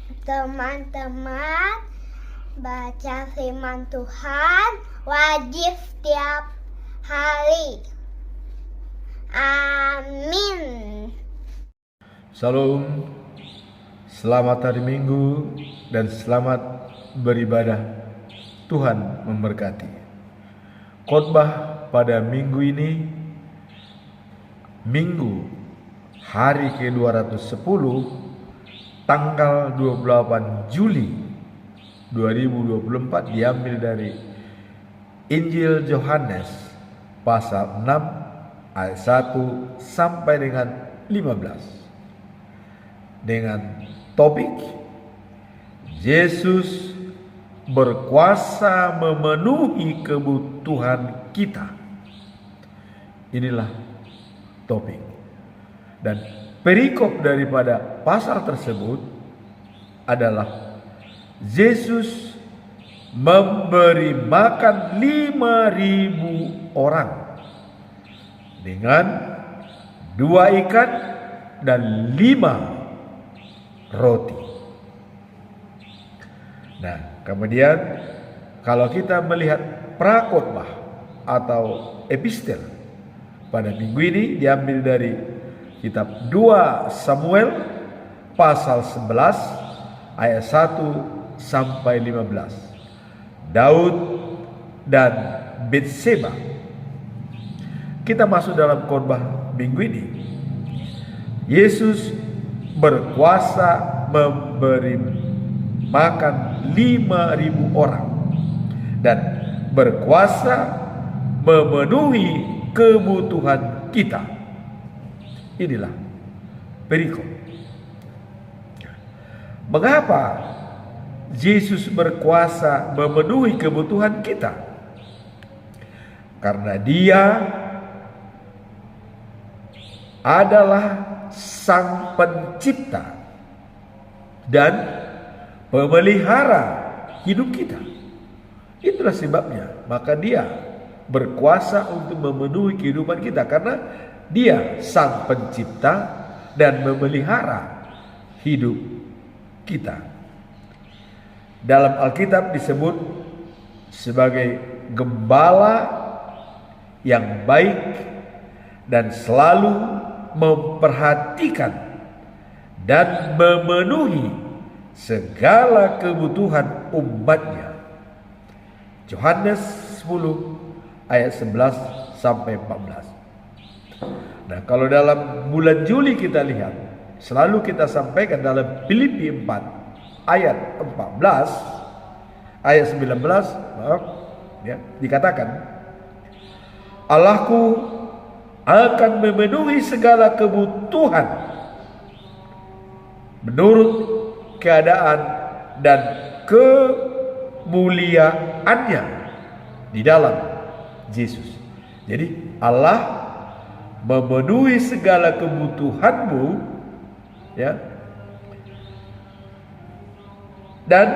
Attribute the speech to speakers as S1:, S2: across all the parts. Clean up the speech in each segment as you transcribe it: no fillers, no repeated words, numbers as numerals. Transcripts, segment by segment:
S1: Teman-teman, baca firman Tuhan wajib setiap hari. Amin.
S2: Salam, selamat hari Minggu dan selamat beribadah. Tuhan memberkati. Khotbah pada minggu ini, Minggu hari ke-210, tanggal 28 Juli 2024, diambil dari Injil Yohanes pasal 6 ayat 1 sampai dengan 15, dengan topik Yesus berkuasa memenuhi kebutuhan kita. Inilah topik. Dan perikop daripada pasal tersebut adalah Yesus memberi makan 5.000 orang dengan 2 ikan dan 5 roti. Nah, kemudian kalau kita melihat prakhotbah atau epistel pada minggu ini diambil dari kitab 2 Samuel pasal 11 ayat 1 sampai 15. Daud dan Batseba. Kita masuk dalam khotbah minggu ini. Yesus berkuasa memberi makan 5.000 orang dan berkuasa memenuhi kebutuhan kita. Inilah perikop. Mengapa Yesus berkuasa memenuhi kebutuhan kita? Karena Dia adalah Sang Pencipta dan pemelihara hidup kita. Itulah sebabnya maka Dia berkuasa untuk memenuhi kehidupan kita, karena Dia Sang Pencipta dan memelihara hidup kita. Dalam Alkitab disebut sebagai gembala yang baik dan selalu memperhatikan dan memenuhi segala kebutuhan umatnya. Yohanes 10 ayat 11 sampai 14. Nah, kalau dalam bulan Juli kita lihat, selalu kita sampaikan dalam Filipi 4 ayat 14 ayat 19, dikatakan, Allahku akan memenuhi segala kebutuhan menurut keadaan dan kemuliaannya di dalam Yesus. Jadi Allah memenuhi segala kebutuhanmu, ya, dan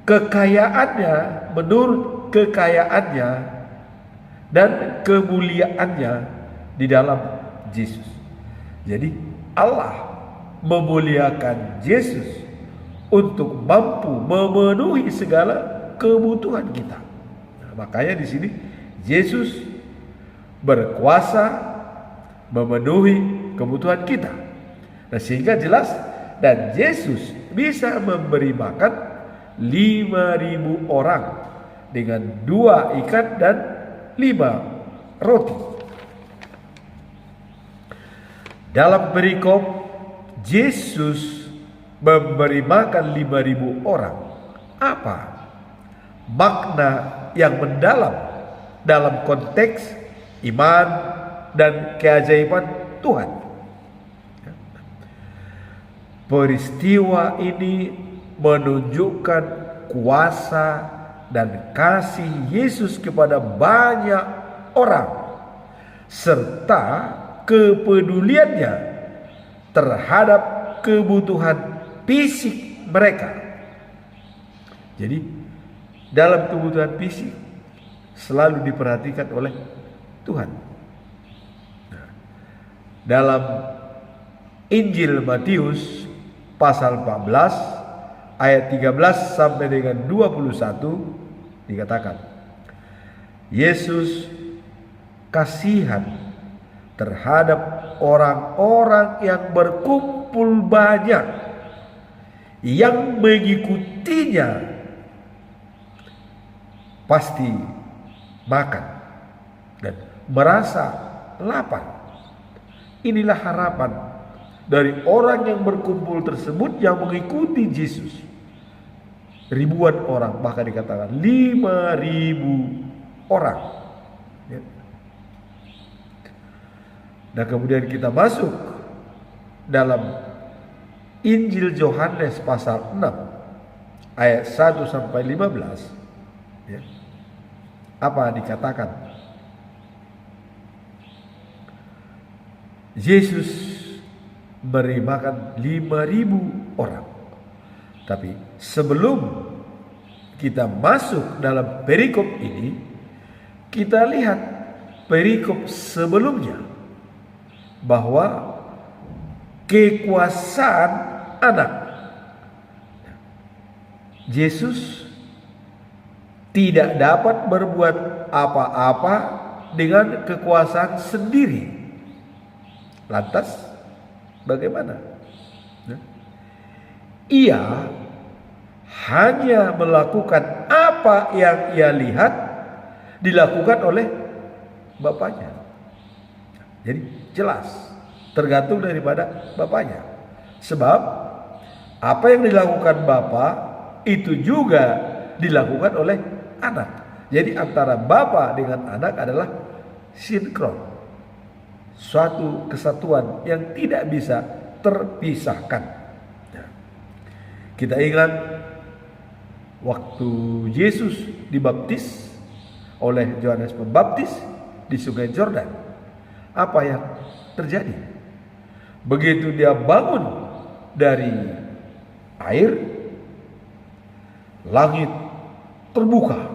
S2: kekayaannya menurut kekayaannya dan kemuliaannya di dalam Yesus. Jadi Allah memuliakan Yesus untuk mampu memenuhi segala kebutuhan kita. Nah, makanya di sini Yesus berkuasa memenuhi kebutuhan kita. Nah, sehingga jelas, dan Yesus bisa memberi makan 5.000 orang dengan 2 ikan dan 5 roti. Dalam perikop Yesus memberi makan 5.000 orang. Apa makna yang mendalam dalam konteks iman dan keajaiban Tuhan? Peristiwa ini menunjukkan kuasa dan kasih Yesus kepada banyak orang, serta kepeduliannya terhadap kebutuhan fisik mereka. Jadi dalam kebutuhan fisik selalu diperhatikan oleh Tuhan. Dalam Injil Matius pasal 14 ayat 13 sampai dengan 21 dikatakan, Yesus kasihan terhadap orang-orang yang berkumpul banyak yang mengikutinya pasti makan dan merasa lapar. Inilah harapan dari orang yang berkumpul tersebut yang mengikuti Yesus. Ribuan orang, bahkan dikatakan 5.000 orang. Ya. Nah, kemudian kita masuk dalam Injil Yohanes pasal 6 ayat 1 sampai 15. Ya. Apa dikatakan? Yesus beri makan 5.000 orang. Tapi sebelum kita masuk dalam perikop ini, kita lihat perikop sebelumnya, bahwa kekuasaan anak Yesus tidak dapat berbuat apa-apa dengan kekuasaan sendiri. Lantas bagaimana? Ia hanya melakukan apa yang ia lihat dilakukan oleh Bapaknya. Jadi jelas tergantung daripada Bapaknya. Sebab apa yang dilakukan Bapa itu juga dilakukan oleh anak. Jadi antara Bapa dengan anak adalah sinkron. Suatu kesatuan yang tidak bisa terpisahkan. Kita ingat waktu Yesus dibaptis oleh Yohanes Pembaptis di Sungai Yordan. Apa yang terjadi? Begitu dia bangun dari air, langit terbuka.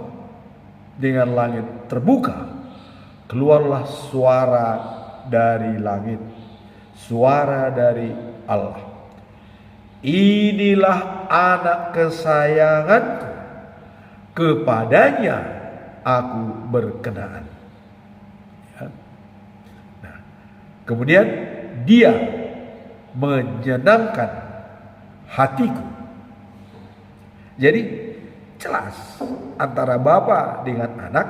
S2: Dengan langit terbuka, keluarlah suara dari langit, suara dari Allah. Inilah anak kesayanganku, kepadanya aku berkenan. Ya. Nah, kemudian dia menyenangkan hatiku. Jadi jelas antara Bapa dengan anak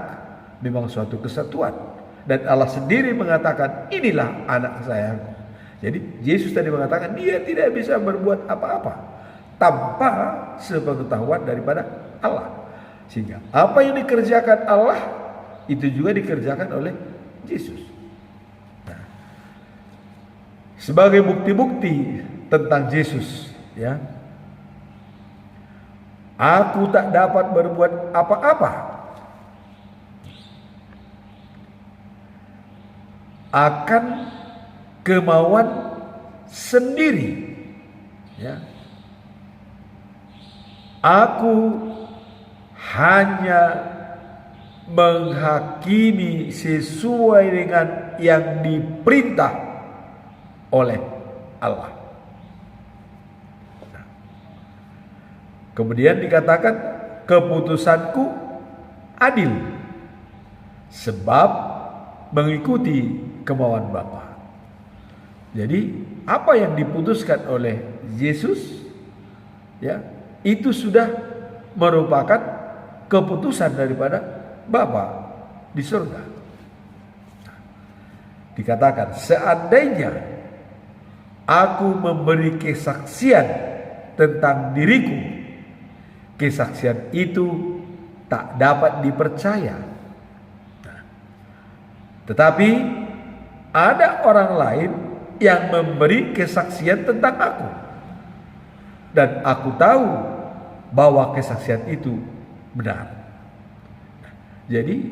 S2: memang suatu kesatuan. Dan Allah sendiri mengatakan, inilah anak sayangku. Jadi Yesus tadi mengatakan dia tidak bisa berbuat apa-apa tanpa sepengetahuan daripada Allah. Sehingga apa yang dikerjakan Allah itu juga dikerjakan oleh Yesus. Nah, sebagai bukti-bukti tentang Yesus, ya, aku tak dapat berbuat apa-apa akan kemauan sendiri, ya. Aku hanya menghakimi sesuai dengan yang diperintah oleh Allah. Nah, kemudian dikatakan keputusanku adil sebab mengikuti kemauan Bapa. Jadi apa yang diputuskan oleh Yesus, ya, itu sudah merupakan keputusan daripada Bapa di surga. Dikatakan seandainya aku memberi kesaksian tentang diriku, kesaksian itu tak dapat dipercaya. Tetapi ada orang lain yang memberi kesaksian tentang aku. Dan aku tahu bahwa kesaksian itu benar. Jadi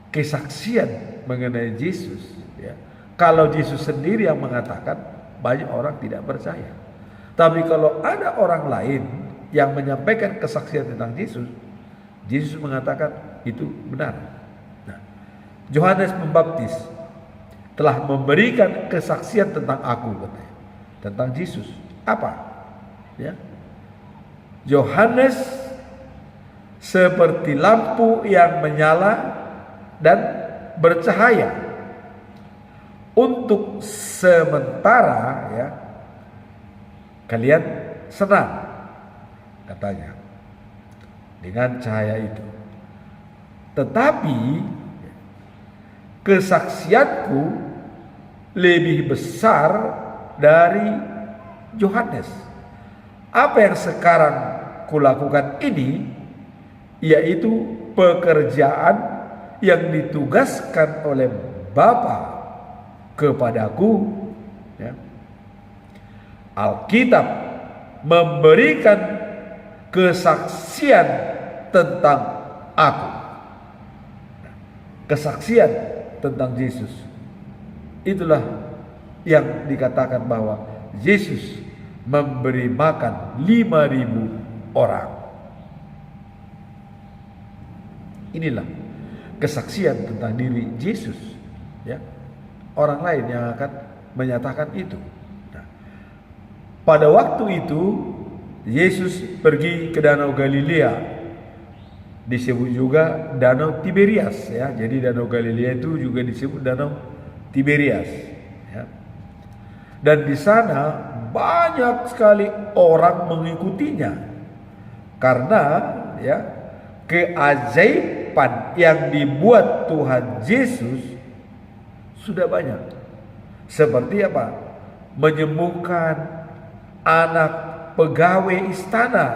S2: kesaksian mengenai Yesus, ya, kalau Yesus sendiri yang mengatakan, banyak orang tidak percaya. Tapi kalau ada orang lain yang menyampaikan kesaksian tentang Yesus, Yesus mengatakan itu benar. Nah, Yohanes Pembaptis telah memberikan kesaksian tentang aku, katanya, tentang Yesus. Apa? Ya. Yohanes seperti lampu yang menyala dan bercahaya. Untuk sementara ya, kalian senang, katanya, dengan cahaya itu. Tetapi kesaksianku lebih besar dari Yohanes. Apa yang sekarang kulakukan ini, yaitu pekerjaan yang ditugaskan oleh Bapa kepadaku. Ya. Alkitab memberikan kesaksian tentang aku. Kesaksian tentang Yesus. Itulah yang dikatakan bahwa Yesus memberi makan 5.000 orang. Inilah kesaksian tentang diri Yesus, ya. Orang lain yang akan menyatakan itu. Nah, pada waktu itu Yesus pergi ke Danau Galilea, disebut juga Danau Tiberias, ya. Jadi Danau Galilea itu juga disebut Danau Tiberias, ya. Dan di sana banyak sekali orang mengikutinya karena ya keajaiban yang dibuat Tuhan Yesus sudah banyak. Seperti apa? Menyembuhkan anak pegawai istana,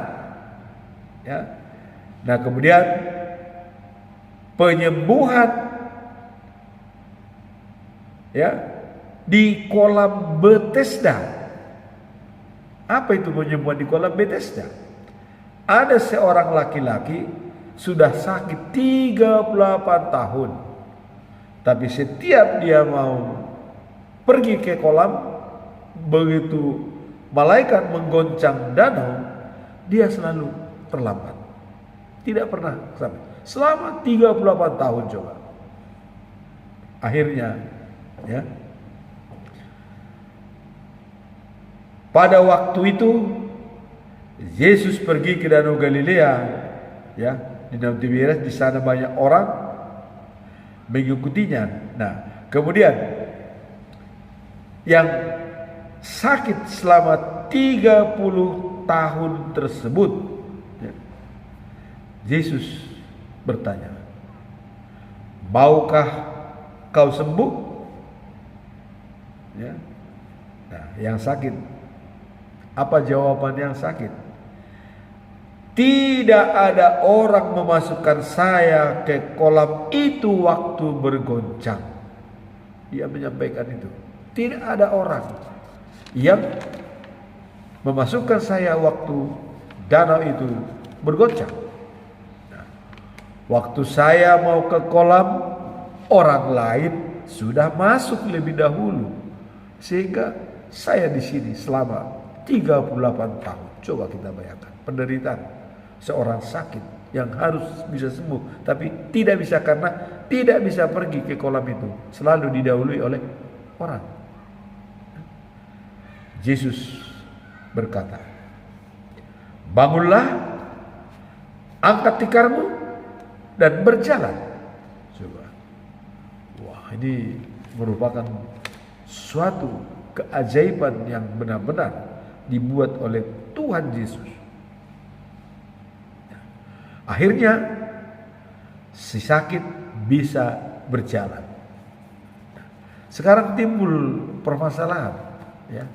S2: ya. Nah, kemudian penyembuhan ya di kolam Bethesda. Apa itu penyembuhan di kolam Bethesda? Ada seorang laki-laki sudah sakit 38 tahun. Tapi setiap dia mau pergi ke kolam, begitu malaikat menggoncang danau, dia selalu terlambat. Tidak pernah sampai. Selama 38 tahun coba. Akhirnya ya, pada waktu itu Yesus pergi ke Danau Galilea, ya, di Danau Tiberias. Di sana banyak orang mengikutinya. Nah, kemudian yang sakit selama 30 tahun tersebut, ya, Yesus bertanya, maukah kau sembuh? Ya. Nah, yang sakit, apa jawaban yang sakit? Tidak ada orang memasukkan saya ke kolam itu waktu bergoncang. Dia menyampaikan itu. Tidak ada orang yang memasukkan saya waktu danau itu bergoncang. Nah, waktu saya mau ke kolam, orang lain sudah masuk lebih dahulu, sehingga saya di sini selama 38 tahun. Coba kita bayangkan penderitaan seorang sakit yang harus bisa sembuh, tapi tidak bisa karena tidak bisa pergi ke kolam itu, selalu didahului oleh orang. Yesus berkata, bangunlah, angkat tikarmu dan berjalan. Coba. Wah, ini merupakan suatu keajaiban yang benar-benar dibuat oleh Tuhan Yesus. Akhirnya si sakit bisa berjalan. Sekarang timbul permasalahan, ya.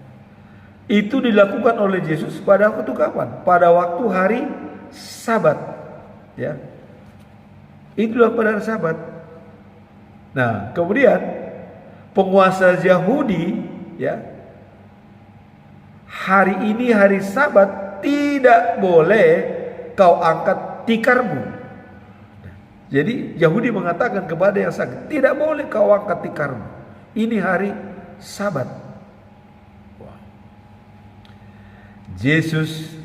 S2: Itu dilakukan oleh Yesus pada waktu kapan? Pada waktu hari Sabat, ya. Itulah pada hari Sabat. Nah, kemudian penguasa Yahudi, ya, hari ini hari Sabat tidak boleh kau angkat tikarmu. Jadi Yahudi mengatakan kepada yang sakit, tidak boleh kau angkat tikarmu. Ini hari Sabat. Wow. Yesus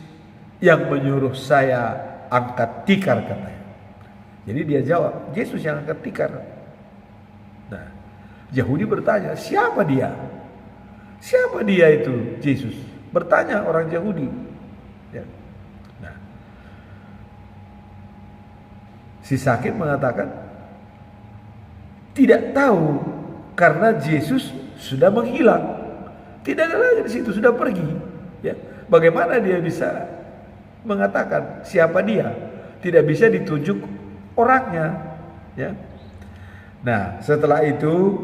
S2: yang menyuruh saya angkat tikar, katanya. Jadi dia jawab, Yesus yang angkat tikar. Nah, Yahudi bertanya, siapa dia? Siapa dia itu Yesus? Bertanya orang Yahudi. Ya. Nah, si sakit mengatakan tidak tahu karena Yesus sudah menghilang. Tidak ada lagi di situ, sudah pergi. Ya. Bagaimana dia bisa mengatakan siapa dia? Tidak bisa ditunjuk orangnya. Ya. Nah, setelah itu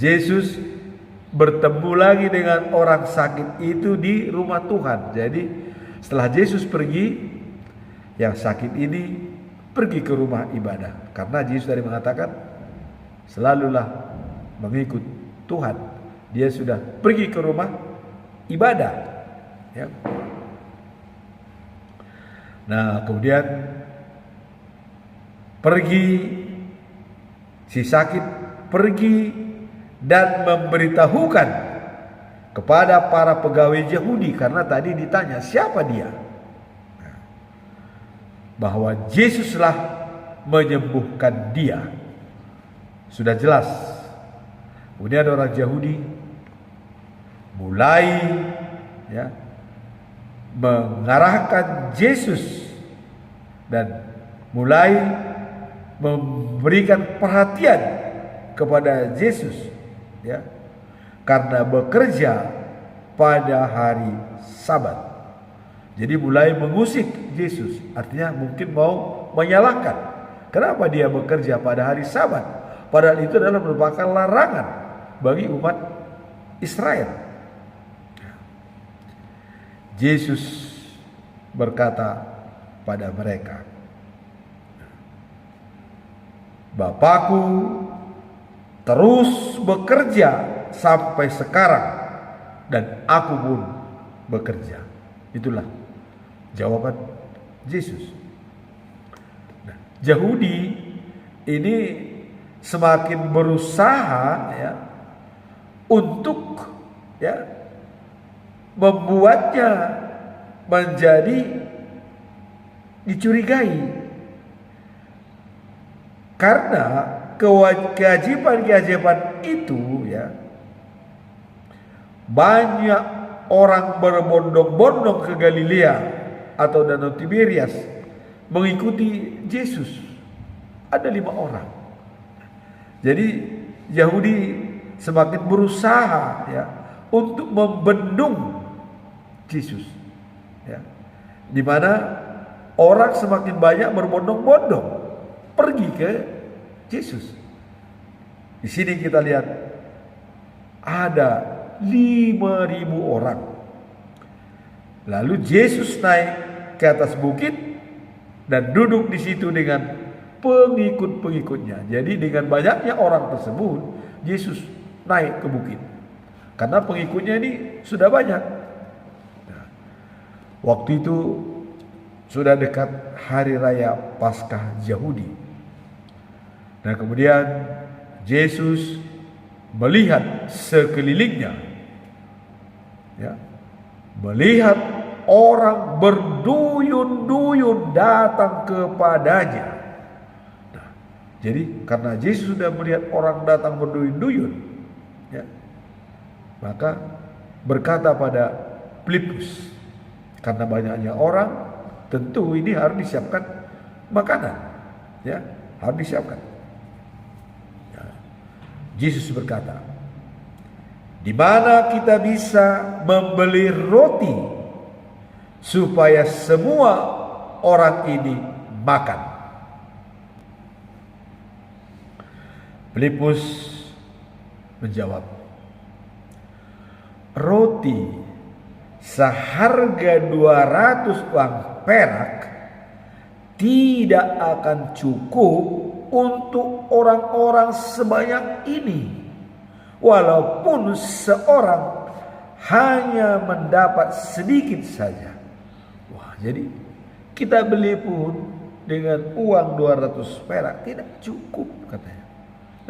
S2: Yesus bertemu lagi dengan orang sakit itu di rumah Tuhan. Jadi setelah Yesus pergi, yang sakit ini pergi ke rumah ibadah. Karena Yesus tadi mengatakan selalulah mengikut Tuhan. Dia sudah pergi ke rumah ibadah. Ya. Nah, kemudian pergi, si sakit pergi dan memberitahukan kepada para pegawai Yahudi, karena tadi ditanya siapa dia, bahwa Yesuslah menyembuhkan dia. Sudah jelas. Kemudian orang Yahudi mulai mengarahkan Yesus dan mulai memberikan perhatian kepada Yesus, karena bekerja pada hari Sabat. Jadi mulai mengusik Yesus, artinya mungkin mau menyalahkan kenapa dia bekerja pada hari Sabat, padahal itu adalah merupakan larangan bagi umat Israel. Yesus berkata pada mereka, Bapakku terus bekerja sampai sekarang dan aku pun bekerja. Itulah jawaban Yesus. Nah, Yahudi ini semakin berusaha untuk membuatnya menjadi dicurigai, karena kewajiban-kewajiban itu banyak orang berbondong-bondong ke Galilea atau Danau Tiberias mengikuti Yesus. Ada 5 orang. Jadi Yahudi semakin berusaha untuk membendung Yesus, di mana orang semakin banyak berbondong-bondong pergi ke Yesus. Di sini kita lihat ada 5.000 orang. Lalu Yesus naik ke atas bukit dan duduk di situ dengan pengikut-pengikutnya. Jadi dengan banyaknya orang tersebut, Yesus naik ke bukit karena pengikutnya ini sudah banyak. Nah, waktu itu sudah dekat hari raya Paskah Yahudi. Nah, kemudian Yesus melihat sekelilingnya, melihat orang berduyun-duyun datang kepadanya. Nah, jadi karena Yesus sudah melihat orang datang berduyun-duyun, maka berkata pada Filipus, karena banyaknya orang, tentu ini harus disiapkan makanan, harus disiapkan. Yesus berkata, di mana kita bisa membeli roti supaya semua orang ini makan? Filipus menjawab, roti seharga 200 uang perak tidak akan cukup untuk orang-orang sebanyak ini, walaupun seorang hanya mendapat sedikit saja. Wah, jadi kita beli pun dengan uang 200 perak tidak cukup, katanya.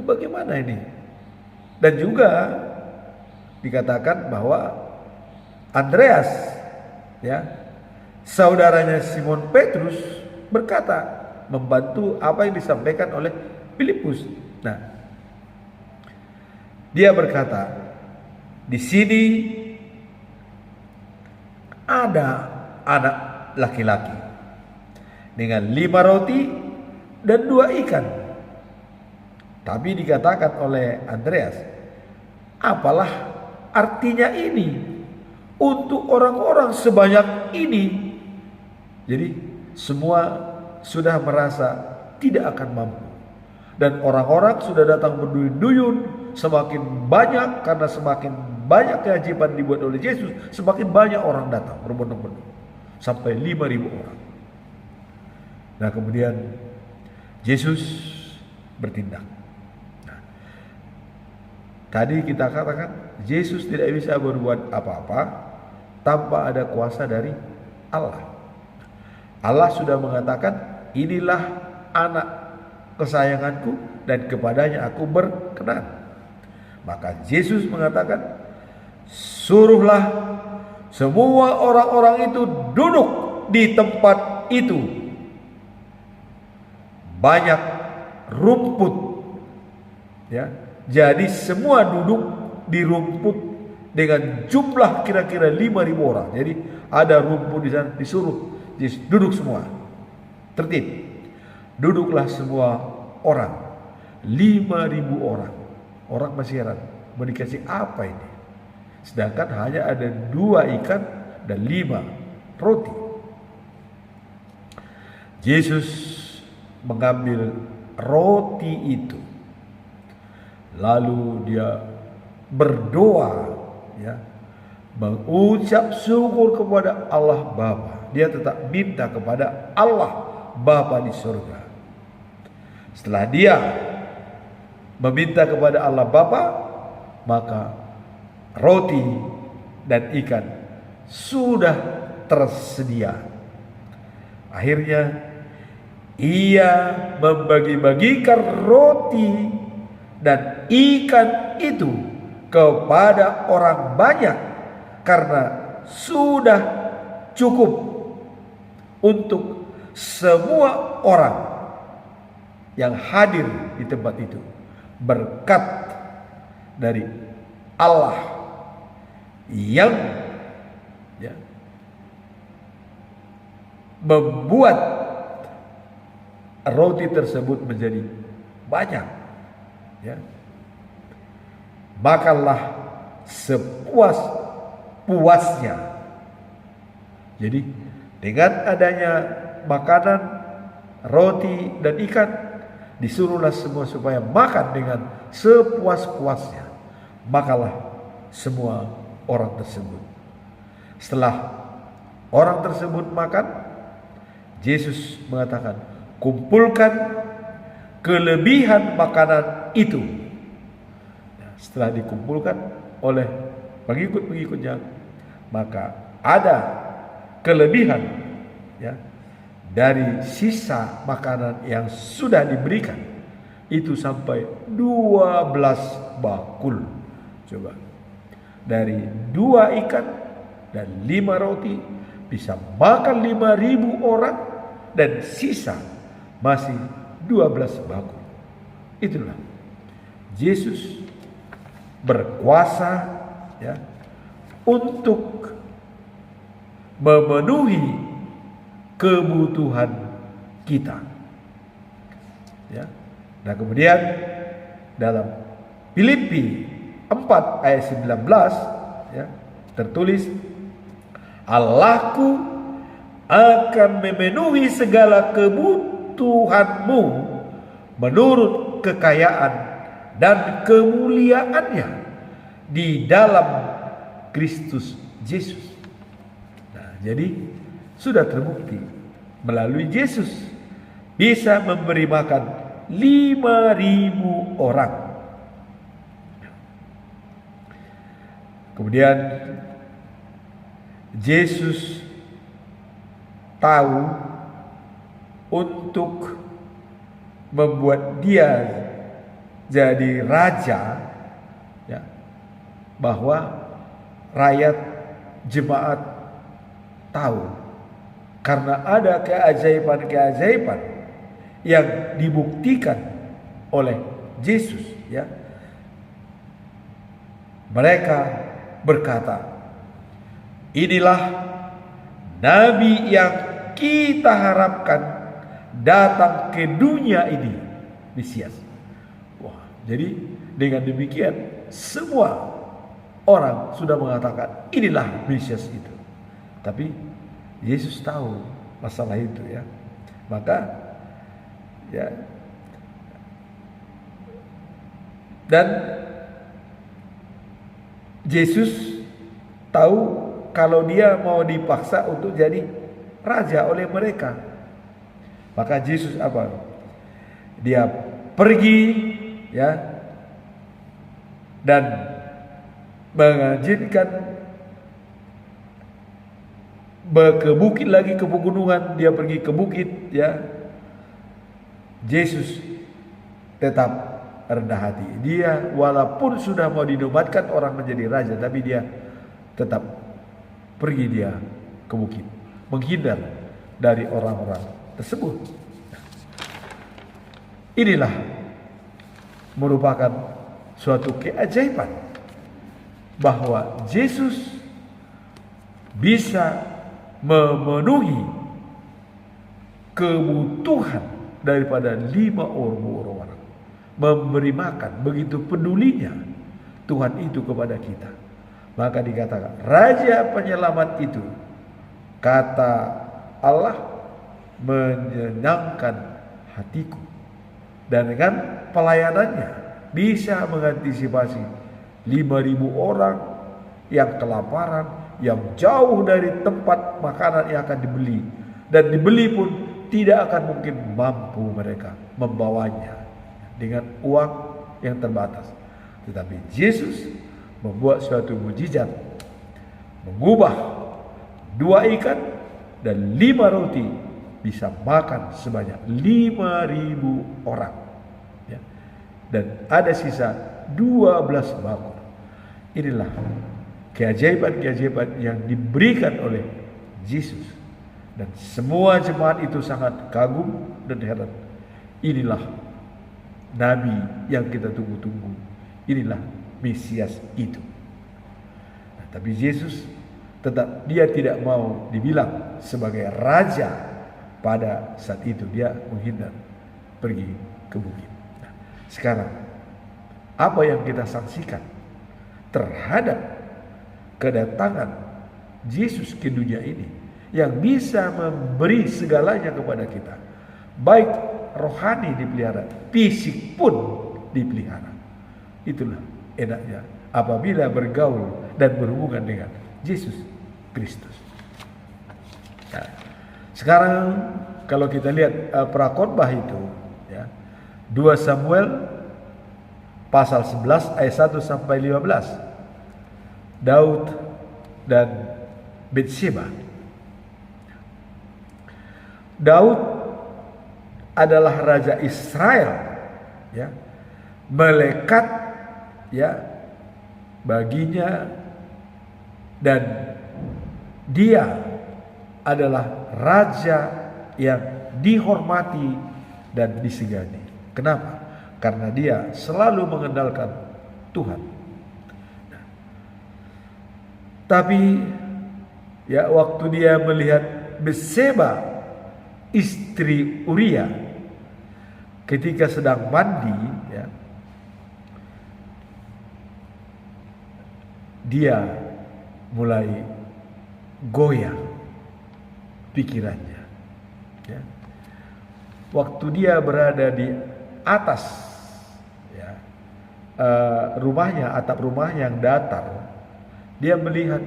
S2: Bagaimana ini? Dan juga dikatakan bahwa Andreas, saudaranya Simon Petrus, berkata membantu apa yang disampaikan oleh Filipus. Nah, dia berkata, di sini ada anak laki-laki dengan 5 roti dan 2 ikan. Tapi dikatakan oleh Andreas, apalah artinya ini untuk orang-orang sebanyak ini? Jadi semua sudah merasa tidak akan mampu. Dan orang-orang sudah datang berduyun-duyun, semakin banyak, karena semakin banyak keajaiban dibuat oleh Yesus, semakin banyak orang datang berbondong-bondong, sampai 5.000 orang. Nah kemudian Yesus bertindak. Nah, tadi kita katakan Yesus tidak bisa berbuat apa-apa tanpa ada kuasa dari Allah. Allah sudah mengatakan, inilah anak kesayanganku dan kepadanya aku berkenan. Maka Yesus mengatakan, suruhlah semua orang-orang itu duduk di tempat itu. Banyak rumput, ya. Jadi semua duduk di rumput dengan jumlah kira-kira 5.000 orang. Jadi ada rumput di sana, disuruh duduk semua. Tertib. Duduklah semua orang, 5.000 orang. Orang masih heran, mau dikasih apa ini? Sedangkan hanya ada 2 ikan dan 5 roti. Yesus mengambil roti itu, lalu dia berdoa, ya, mengucap syukur kepada Allah Bapa. Dia tetap minta kepada Allah Bapa di surga. Setelah dia meminta kepada Allah Bapa, maka roti dan ikan sudah tersedia. Akhirnya ia membagi-bagikan roti dan ikan itu kepada orang banyak karena sudah cukup untuk semua orang yang hadir di tempat itu. Berkat dari Allah yang, ya, membuat roti tersebut menjadi banyak, ya. Makanlah sepuas-puasnya. Jadi dengan adanya makanan roti dan ikan, disuruhlah semua supaya makan dengan sepuas-puasnya. Makalah semua orang tersebut. Setelah orang tersebut makan, Yesus mengatakan, kumpulkan kelebihan makanan itu. Nah, setelah dikumpulkan oleh pengikut-pengikutnya, maka ada kelebihan, ya, dari sisa makanan yang sudah diberikan itu sampai 12 bakul. Coba, dari 2 ikan dan 5 roti bisa makan 5.000 orang, dan sisa masih 12 bakul. Itulah Yesus berkuasa, ya, untuk memenuhi kebutuhan kita, ya. Nah kemudian dalam Filipi 4 ayat 19, ya, tertulis, Allahku akan memenuhi segala kebutuhanmu menurut kekayaan dan kemuliaannya di dalam Kristus Yesus. Nah, jadi sudah terbukti melalui Yesus bisa memberi makan 5.000 orang. Kemudian Yesus tahu untuk membuat dia jadi raja, ya, bahwa rakyat jemaat tahu karena ada keajaiban-keajaiban yang dibuktikan oleh Yesus, ya. Mereka berkata, inilah nabi yang kita harapkan datang ke dunia ini, Mesias. Wah, jadi dengan demikian semua orang sudah mengatakan inilah Mesias itu. Tapi Yesus tahu masalah itu ya. Maka ya, dan Yesus tahu kalau dia mau dipaksa untuk jadi raja oleh mereka. Maka Yesus apa? Dia pergi ya, dan mengizinkan ke bukit lagi, ke pegunungan. Dia pergi ke bukit ya. Yesus tetap rendah hati. Dia walaupun sudah mau dinobatkan orang menjadi raja, tapi dia tetap pergi dia ke bukit, menghindar dari orang-orang tersebut. Inilah merupakan suatu keajaiban bahwa Yesus bisa memenuhi kebutuhan daripada 5 orang, memberi makan. Begitu pedulinya Tuhan itu kepada kita. Maka dikatakan Raja Penyelamat itu, kata Allah, menyenangkan hatiku. Dan dengan pelayanannya bisa mengantisipasi 5.000 orang yang kelaparan, yang jauh dari tempat makanan yang akan dibeli. Dan dibeli pun tidak akan mungkin mampu mereka membawanya dengan uang yang terbatas. Tetapi Yesus membuat suatu mujizat, mengubah 2 ikan dan 5 roti bisa makan sebanyak 5.000 orang ya. Dan ada sisa 12 bakul. Inilah keajaiban-keajaiban yang diberikan oleh Yesus. Dan semua jemaat itu sangat kagum dan heran. Inilah Nabi yang kita tunggu-tunggu. Inilah Mesias itu. Nah, tapi Yesus tetap dia tidak mau dibilang sebagai raja pada saat itu. Dia menghindar, pergi ke bukit. Nah, sekarang apa yang kita saksikan terhadap kedatangan Yesus ke dunia ini, yang bisa memberi segalanya kepada kita, baik rohani dipelihara, fisik pun dipelihara. Itulah enaknya apabila bergaul dan berhubungan dengan Yesus Kristus. Nah, sekarang kalau kita lihat prakhotbah itu ya, 2 Samuel pasal 11 ayat 1 sampai 15. Daud dan Bathsheba. Daud adalah raja Israel ya, melekat ya baginya, dan dia adalah raja yang dihormati dan disegani. Kenapa? Karena dia selalu mengandalkan Tuhan. Nah, tapi ya waktu dia melihat Bathsheba, istri Uria, ketika sedang mandi ya, dia mulai goyah pikirannya ya. Waktu dia berada di atas ya, rumahnya, atap rumah yang datar, dia melihat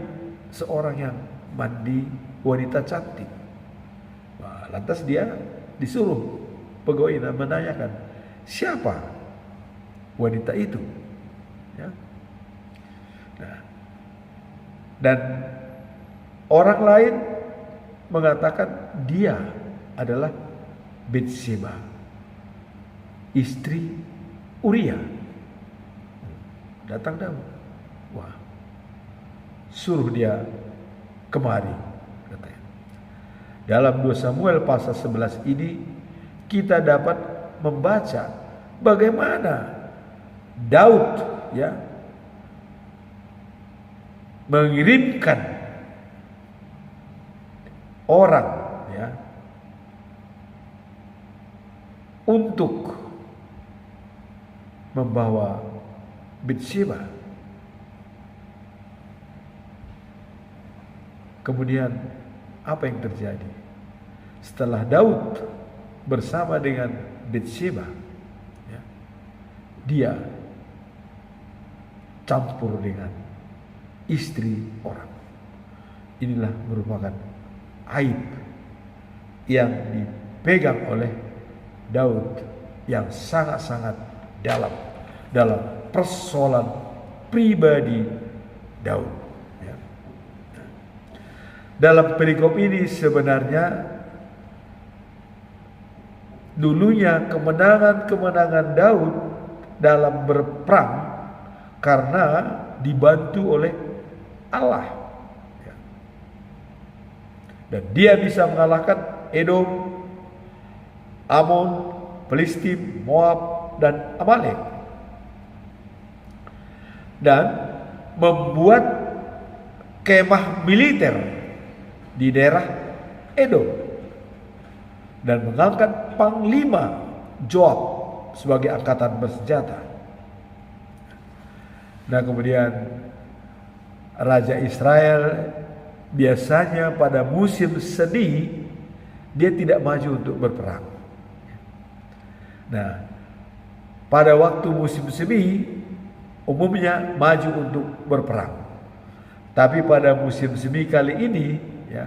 S2: seorang yang mandi, wanita cantik. Nah, lantas dia disuruh pegawai menanyakan siapa wanita itu ya. Nah, dan orang lain mengatakan dia adalah Bathsheba, istri Uria. Datang Daud, wah, suruh dia kemari, katanya. Dalam 2 Samuel pasal 11 ini kita dapat membaca bagaimana Daud ya mengirimkan orang ya untuk membawa Batsheba. Kemudian apa yang terjadi? Setelah Daud bersama dengan Batsheba, ya, dia campur dengan istri orang. Inilah merupakan aib yang dipegang oleh Daud yang sangat-sangat dalam persoalan pribadi Daud. Ya. Dalam perikop ini sebenarnya dulunya kemenangan Daud dalam berperang karena dibantu oleh Allah. Ya. Dan dia bisa mengalahkan Edom, Amon, Filistin, Moab, dan Amalek. Dan membuat kemah militer di daerah Edom. Dan mengangkat panglima Joab sebagai angkatan bersenjata. Nah kemudian Raja Israel biasanya pada musim seni dia tidak maju untuk berperang. Nah pada waktu musim semi umumnya maju untuk berperang. Tapi pada musim semi kali ini ya,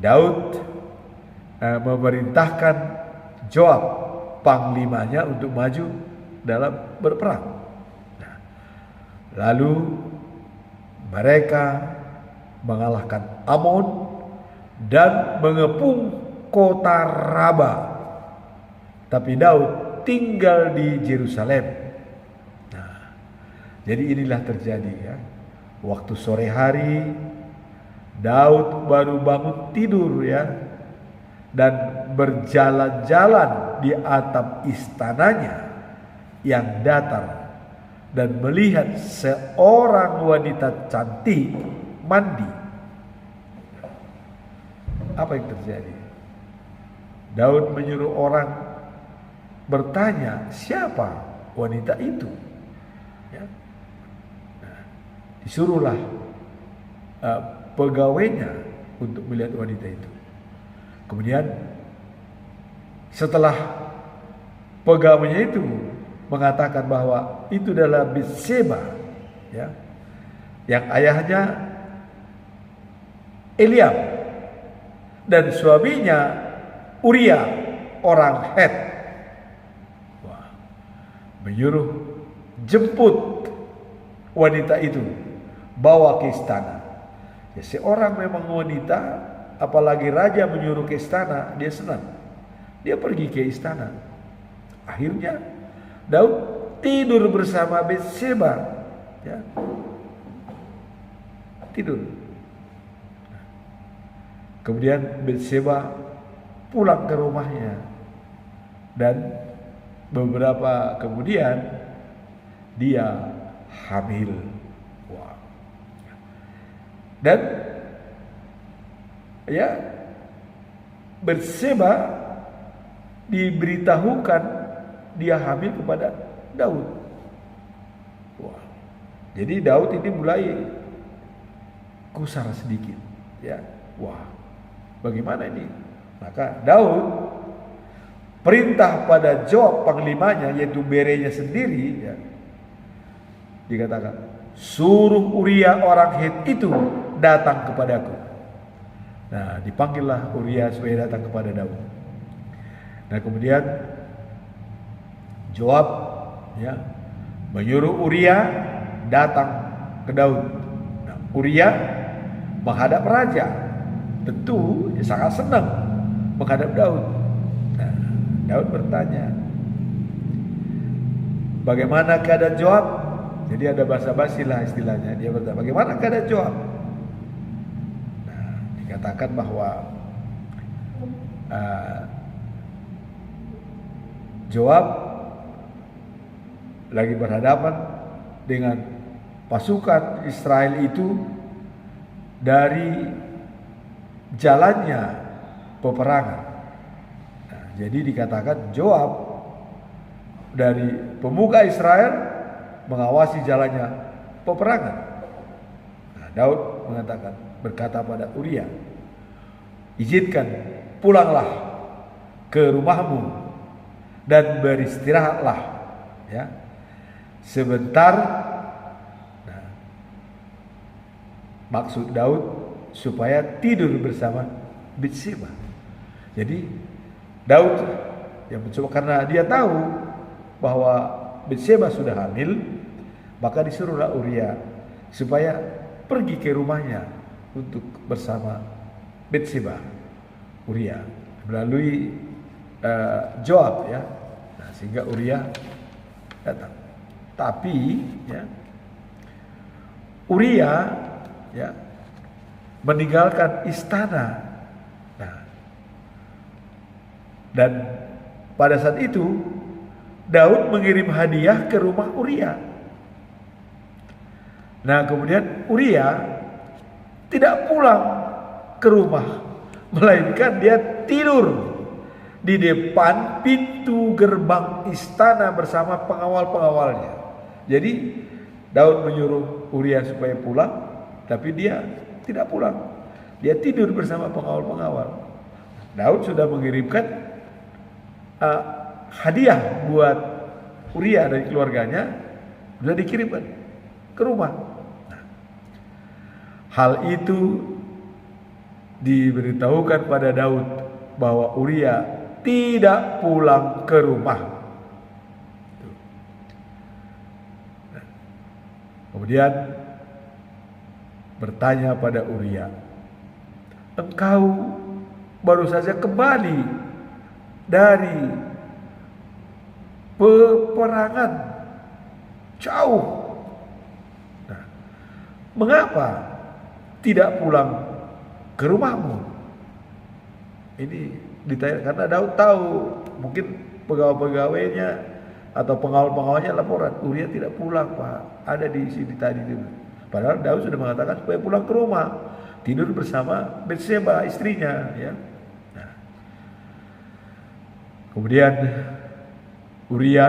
S2: Daud memerintahkan Joab panglimanya untuk maju dalam berperang. Nah, lalu mereka mengalahkan Amon dan mengepung kota Raba. Tapi Daud tinggal di Yerusalem. Nah, jadi inilah terjadi ya. Waktu sore hari Daud baru bangun tidur ya. Dan berjalan-jalan di atap istananya yang datar dan melihat seorang wanita cantik mandi. Apa yang terjadi? Daud menyuruh orang bertanya siapa wanita itu. Ya. Nah, disuruhlah pegawainya untuk melihat wanita itu. Kemudian setelah pegawainya itu mengatakan bahwa itu adalah Batsheba, ya, yang ayahnya Eliab dan suaminya Uria orang Het. Wah, menyuruh jemput wanita itu, bawa ke istana. Ya, seorang memang wanita, apalagi raja menyuruh ke istana, dia senang. Dia pergi ke istana. Akhirnya Daud tidur bersama Batsheba, ya. Tidur. Kemudian Batsheba pulang ke rumahnya. Dan beberapa kemudian dia hamil. Wah. Dan ya, Batsheba diberitahukan dia hamil kepada Daud. Wah. Jadi Daud ini mulai kusar sedikit, ya. Wah, bagaimana ini? Maka Daud perintah pada Joab panglimanya, yaitu berenya sendiri, ya. Dikatakan, suruh Uria orang Het itu datang kepadaku. Nah, dipanggillah Uria supaya datang kepada Daud. Nah, kemudian Joab ya menyuruh Uria datang ke Daud. Nah, Uria menghadap raja. Tentu dia sangat senang menghadap Daud. Nah, Daud bertanya, bagaimana keadaan Joab? Jadi ada basa-basi lah istilahnya. Dia bertanya, bagaimana keadaan Joab? Katakan bahwa Joab lagi berhadapan dengan pasukan Israel itu dari jalannya peperangan. Nah, jadi dikatakan Joab dari pemuka Israel mengawasi jalannya peperangan. Nah, Daud berkata pada Uria, izinkan pulanglah ke rumahmu dan beristirahatlah ya sebentar. Nah, maksud Daud supaya tidur bersama Batseba. Jadi Daud yang mencoba, karena dia tahu bahwa Batseba sudah hamil, maka disuruhlah Uria supaya pergi ke rumahnya untuk bersama Batseba. Uria melalui Joab ya. Nah, sehingga Uria datang. Tapi ya, Uria ya meninggalkan istana. Nah, dan pada saat itu Daud mengirim hadiah ke rumah Uria. Nah, kemudian Uria tidak pulang ke rumah, melainkan dia tidur di depan pintu gerbang istana bersama pengawal-pengawalnya. Jadi Daud menyuruh Uria supaya pulang, tapi dia tidak pulang. Dia tidur bersama pengawal-pengawal. Daud sudah mengirimkan hadiah buat Uria dari keluarganya, sudah dikirimkan ke rumah. Nah, hal itu diberitahukan pada Daud bahwa Uria tidak pulang ke rumah. Nah, kemudian bertanya pada Uria, engkau baru saja kembali dari peperangan jauh. Nah, mengapa tidak pulang ke rumahmu? Ini ditanya karena Daud tahu mungkin pegawai-pegawainya atau pengawal-pengawalnya laporan Uria tidak pulang, Pak, ada di sini tadi dulu. Padahal Daud sudah mengatakan supaya pulang ke rumah, tidur bersama Batseba istrinya ya. Nah, kemudian Uria,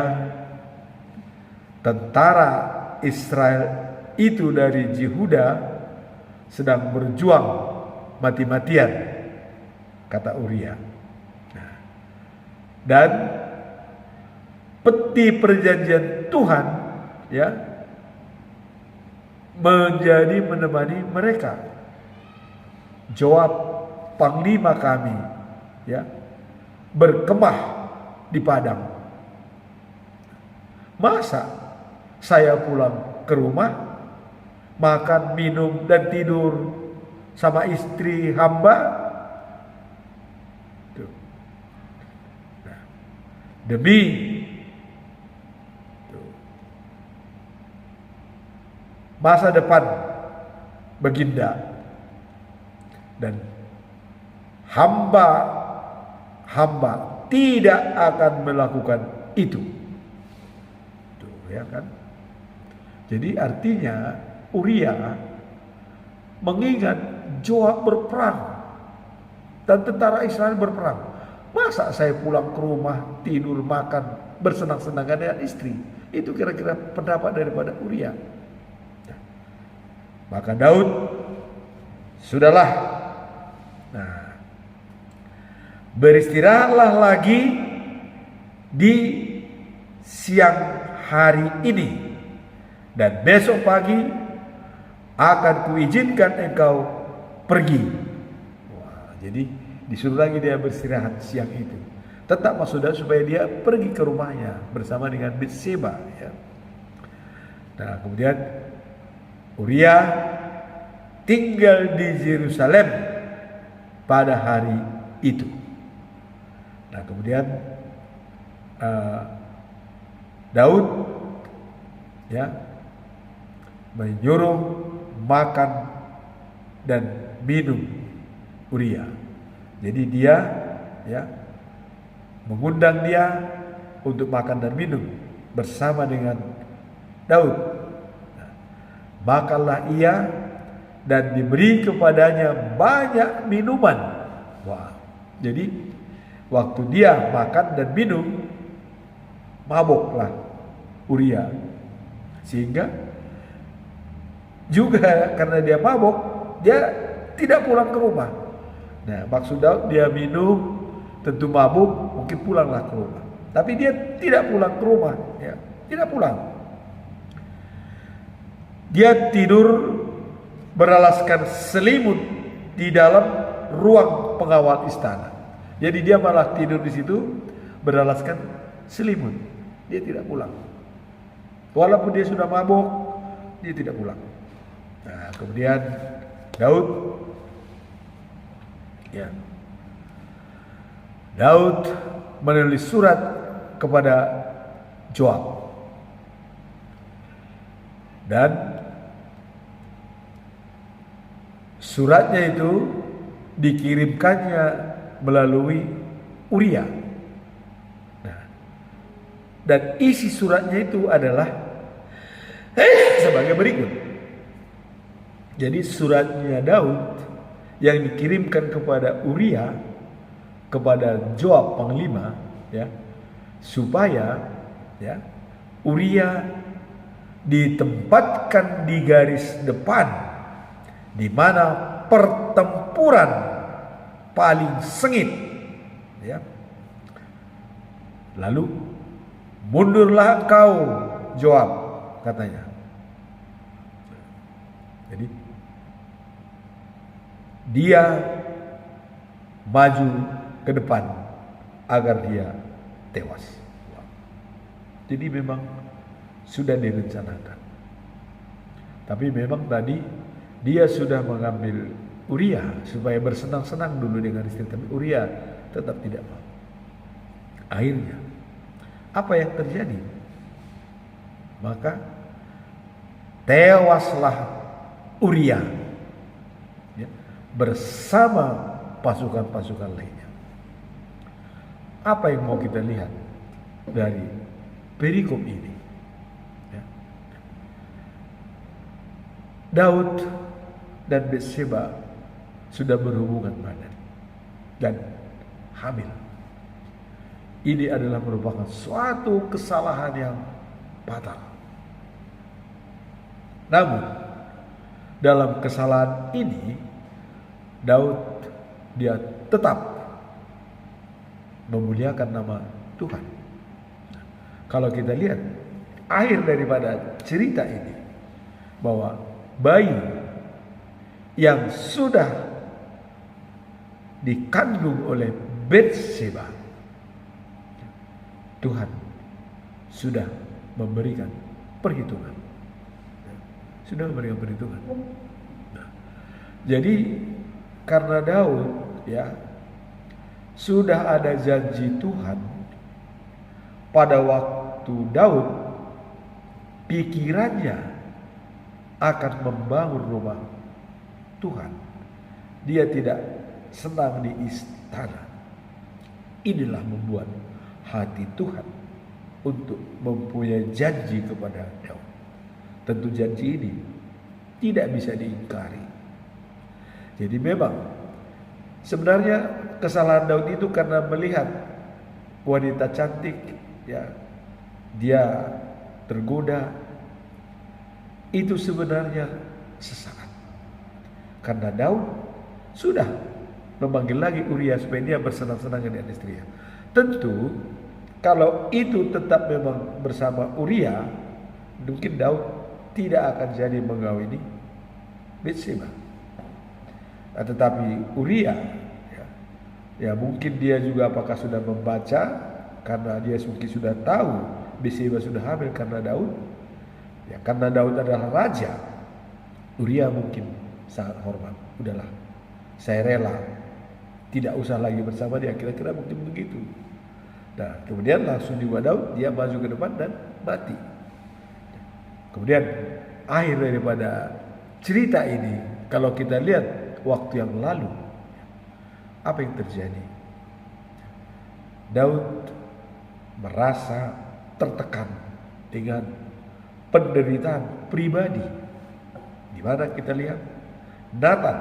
S2: tentara Israel itu dari Yehuda, sedang berjuang mati-matian, kata Uria. Nah, dan peti perjanjian Tuhan ya menjadi menemani mereka. Joab panglima kami ya berkemah di padang. Masa saya pulang ke rumah, makan, minum, dan tidur sama istri hamba? Tuh. Nah, demi masa depan Baginda, dan hamba tidak akan melakukan itu. Ya kan? Jadi artinya Uria mengingat Joab berperang dan tentara Israel berperang. Masa saya pulang ke rumah, tidur, makan, bersenang-senang dengan istri? Itu kira-kira pendapat daripada Uria. Nah, maka Daud, sudahlah. Nah, beristirahatlah lagi di siang hari ini, dan besok pagi akan kuizinkan engkau pergi. Wah, jadi disuruh lagi dia beristirahat siang itu. Tetap maksudnya supaya dia pergi ke rumahnya bersama dengan Batseba ya. Nah, kemudian Uria tinggal di Yerusalem pada hari itu. Nah, kemudian Daud ya menyuruh makan dan minum Uria. Jadi dia ya mengundang dia untuk makan dan minum bersama dengan Daud. Nah, makanlah ia dan diberi kepadanya banyak minuman. Wah, jadi waktu dia makan dan minum, mabuklah Uria. Sehingga juga karena dia mabuk, dia tidak pulang ke rumah. Nah, maksud Daud, dia minum, tentu mabuk, mungkin pulanglah ke rumah. Tapi dia tidak pulang ke rumah, ya, tidak pulang. Dia tidur beralaskan selimut di dalam ruang pengawal istana. Jadi dia malah tidur di situ beralaskan selimut. Dia tidak pulang. Walaupun dia sudah mabuk, dia tidak pulang. Nah, kemudian Daud, ya, Daud menulis surat kepada Joab, dan suratnya itu dikirimkannya melalui Uria. Nah, dan isi suratnya itu adalah sebagai berikut. Jadi suratnya Daud yang dikirimkan kepada Uria, kepada Joab panglima, ya, supaya, ya, Uria ditempatkan di garis depan, di mana pertempuran paling sengit, ya. Lalu mundurlah kau, Joab, katanya. Jadi dia maju ke depan agar dia tewas. Jadi memang sudah direncanakan. Tapi memang tadi dia sudah mengambil Uria supaya bersenang-senang dulu dengan istri, tapi Uria tetap tidak mau. Akhirnya apa yang terjadi? Maka tewaslah Uria, ya, bersama pasukan-pasukan lainnya. Apa yang mau kita lihat dari perikop ini? Ya. Daud dan Bathsheba sudah berhubungan badan dan hamil. Ini adalah merupakan suatu kesalahan yang fatal. Namun dalam kesalahan ini Daud dia tetap memuliakan nama Tuhan. Kalau kita lihat akhir daripada cerita ini, bahwa bayi yang sudah dikandung oleh Bathsheba, Tuhan sudah memberikan perhitungan. Sudah memberikan perhitungan. Nah, jadi karena Daud, ya, sudah ada janji Tuhan pada waktu Daud pikirannya akan membangun rumah Tuhan. Dia tidak senang di istana. Inilah membuat hati Tuhan untuk mempunyai janji kepada Daud. Tentu janji ini tidak bisa diingkari. Jadi memang sebenarnya kesalahan Daud itu karena melihat wanita cantik, ya, dia tergoda. Itu sebenarnya sesaat. Karena Daud sudah memanggil lagi Uria supaya dia bersenang-senang dengan istrinya. Tentu kalau itu tetap memang bersama Uria, mungkin Daud tidak akan jadi mengawini Bathsheba. Tetapi Uria, ya mungkin dia juga apakah sudah membaca, karena dia mungkin sudah tahu Bathsheba sudah hamil karena Daud. Ya, karena Daud adalah raja, Uria mungkin sangat hormat. Udahlah, saya rela, tidak usah lagi bersama dia. Kira-kira mungkin begitu. Nah, kemudian langsung juga Daud dia maju ke depan dan mati. Kemudian akhir daripada cerita ini, kalau kita lihat waktu yang lalu, apa yang terjadi? Daud merasa tertekan dengan penderitaan pribadi, di mana kita lihat Nathan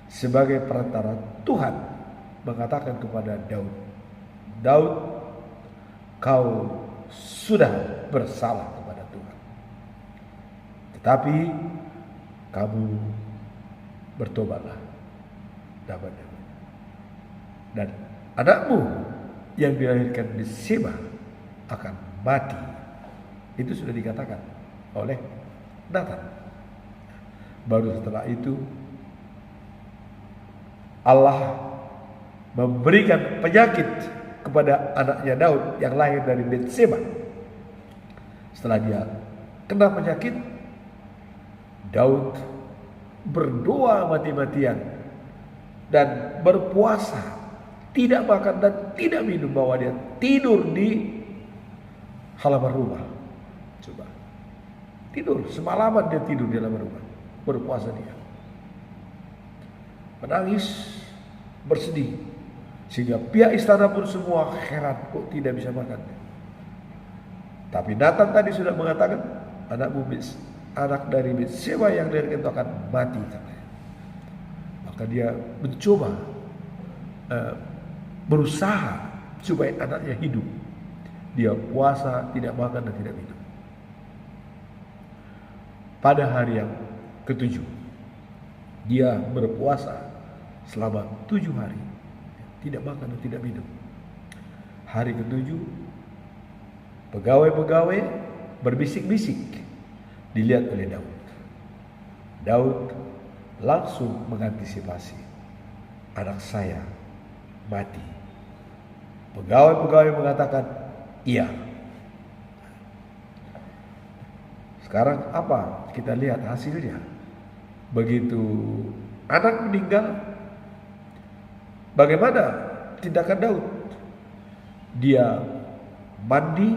S2: sebagai perantara Tuhan mengatakan kepada Daud, Daud, kau sudah bersalah kepada Tuhan, tetapi kamu bertobatlah, dan anakmu yang dilahirkan di Sheba akan mati. Itu sudah dikatakan oleh Nathan. Baru setelah itu Allah memberikan penyakit kepada anaknya Daud yang lahir dari Betseba. Setelah dia kena penyakit, Daud berdoa mati-matian dan berpuasa, tidak makan dan tidak minum, bahwa dia tidur di halaman rumah. Coba, tidur semalaman, dia tidur di halaman rumah, berpuasa dia, menangis, bersedih, sehingga pihak istana pun semua heran, kok tidak bisa makan. Tapi Nathan tadi sudah mengatakan, anak dari Betseba yang dari itu akan mati, katanya. Maka dia mencoba berusaha supaya anaknya hidup. Dia puasa, tidak makan dan tidak minum. Pada hari yang ketujuh, dia berpuasa selama 7 hari, tidak makan dan tidak minum. Hari ketujuh, pegawai-pegawai berbisik-bisik dilihat oleh Daud. Daud langsung mengantisipasi, anak saya mati. Pegawai-pegawai mengatakan, iya. Sekarang apa? Kita lihat hasilnya. Begitu anak meninggal, bagaimana tindakan Daud? Dia mandi,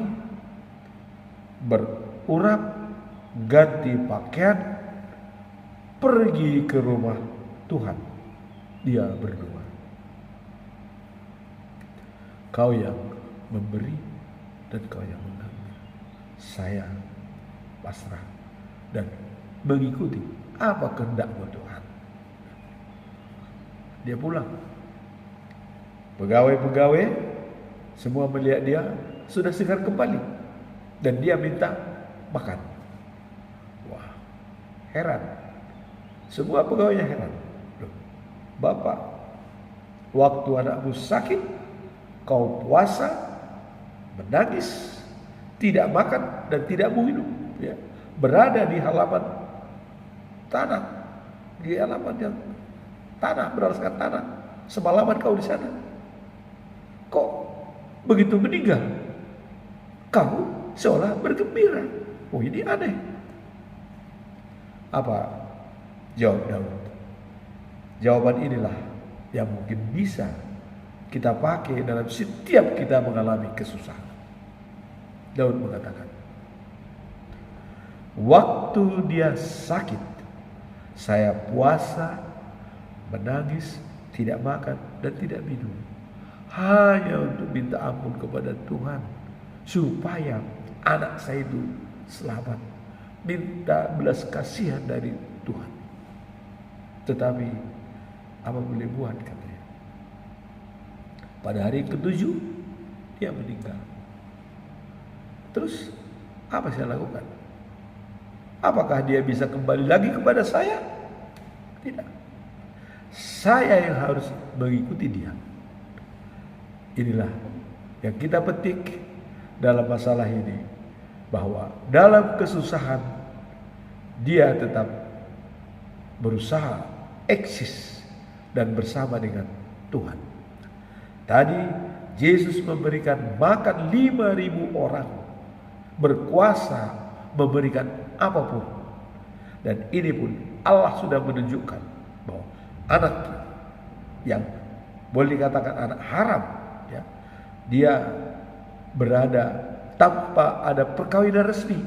S2: berurap, ganti pakaian, pergi ke rumah Tuhan. Dia berdoa, kau yang memberi dan kau yang mengambil, saya pasrah dan mengikuti apa kehendak-Mu Tuhan. Dia pulang. Pegawai-pegawai semua melihat dia sudah segar kembali dan dia minta makan. Wah, heran. Semua pegawainya heran. Loh, Bapak, waktu anakmu sakit, kau puasa, menangis, tidak makan dan tidak minum, ya, berada di halaman tanah, di halaman yang tanah, beralaskan tanah, semalaman kau di sana. Kok begitu meninggal, kau seolah bergembira? Oh, ini aneh. Apa jawab Daud? Jawaban inilah yang mungkin bisa kita pakai dalam setiap kita mengalami kesusahan. Daud mengatakan, waktu dia sakit, saya puasa, menangis, tidak makan dan tidak minum, hanya untuk minta ampun kepada Tuhan supaya anak saya itu selamat, minta belas kasihan dari Tuhan. Tetapi apa boleh buat, katanya. Pada hari ketujuh dia meninggal. Terus apa saya lakukan? Apakah dia bisa kembali lagi kepada saya? Tidak. Saya yang harus mengikuti dia. Inilah yang kita petik dalam masalah ini, bahwa dalam kesusahan dia tetap berusaha eksis dan bersama dengan Tuhan. Tadi Yesus memberikan makan 5.000 orang, berkuasa memberikan apapun. Dan ini pun Allah sudah menunjukkan bahwa anak yang boleh dikatakan anak haram, ya, dia berada tanpa ada perkawinan resmi.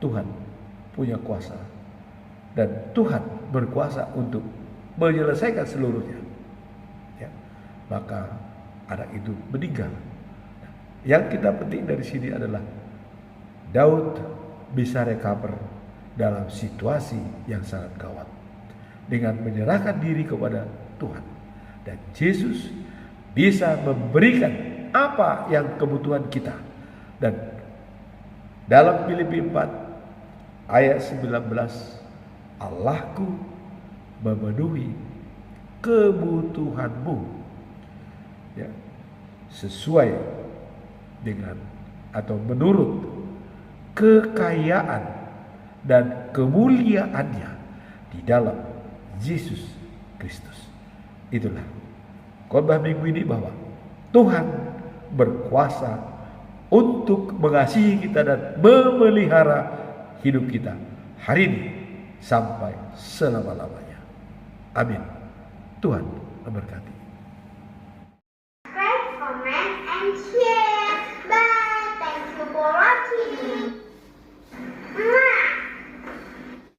S2: Tuhan punya kuasa dan Tuhan berkuasa untuk menyelesaikan seluruhnya, ya. Maka anak itu meninggal. Yang kita petik dari sini adalah Daud bisa recover dalam situasi yang sangat gawat. dengan menyerahkan diri kepada Tuhan. Dan Yesus bisa memberikan apa yang kebutuhan kita. Dan dalam Filipi 4 ayat 19, Allahku memenuhi kebutuhanmu, ya, sesuai dengan atau menurut kekayaan dan kemuliaannya di dalam Yesus Kristus. Itulah khotbah minggu ini, bahwa Tuhan berkuasa untuk mengasihi kita dan memelihara hidup kita hari ini sampai selama-lamanya. Amin. Tuhan memberkati.